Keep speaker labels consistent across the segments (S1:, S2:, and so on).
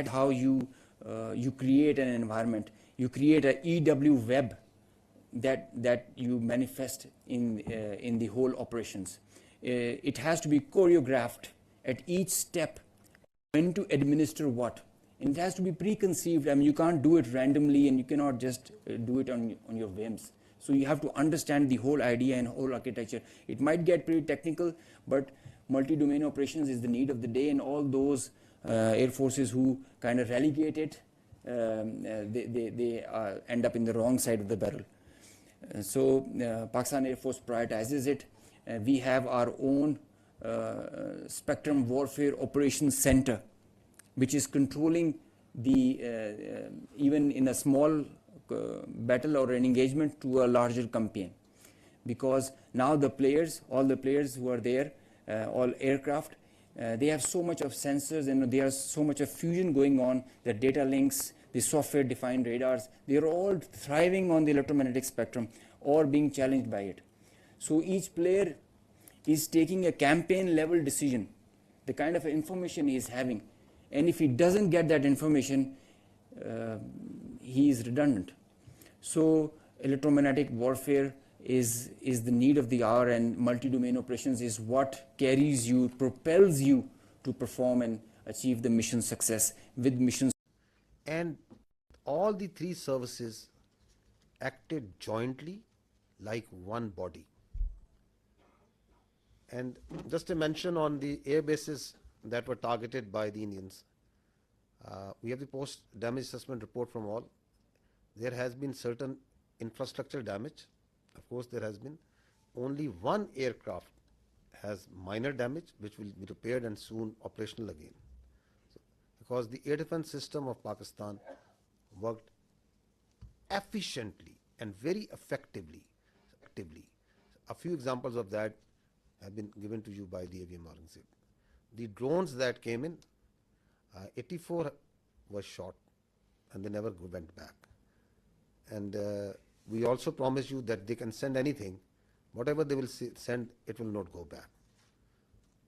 S1: how you create an environment. You create a EW web that you manifest in the whole operations. It has to be choreographed at each step, when to administer what. And it has to be preconceived. I mean, you can't do it randomly, and you cannot just do it on your whims. So you have to understand the whole idea and whole architecture. It might get pretty technical, but multi-domain operations is the need of the day, and all those air forces who kind of relegate it, they end up in the wrong side of the barrel. So Pakistan Air Force prioritizes it. We have our own Spectrum Warfare Operations Center, which is controlling the even in a small battle or an engagement to a larger campaign, because now the players, all the players who are there, all aircraft, they have so much of sensors, and there is so much of fusion going on. The data links, the software defined radars, they are all thriving on the electromagnetic spectrum or being challenged by it. So each player is taking a campaign level decision, the kind of information he is having, and if he doesn't get that information, he is redundant. So electromagnetic warfare is the need of the hour, and multi-domain operations is what carries you, propels you to perform and achieve the mission success with missions.
S2: And all the three services acted jointly like one body. And just a mention on the air bases that were targeted by the Indians. We have the post damage assessment report from all. There has been certain infrastructure damage. Of course, there has been. Only one aircraft has minor damage, which will be repaired and soon operational again. So, because the air defense system of Pakistan worked efficiently and very effectively. A few examples of that have been given to you by the AVM organization. The drones that came in, 84 was shot and they never went back. And we also promise you that they can send anything, whatever they will send, it will not go back.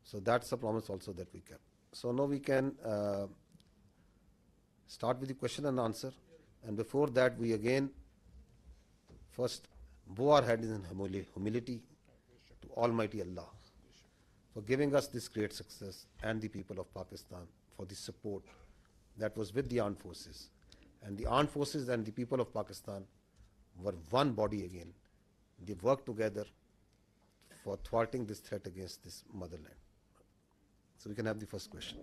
S2: So that's a promise also that we kept. So now we can start with the question and answer. And before that, we again first bow our heads in humility to Almighty Allah for giving us this great success, and the people of Pakistan for the support that was with the armed forces. And the armed forces and the people of Pakistan were one body again. They worked together for thwarting this threat against this motherland. So we can have the first question.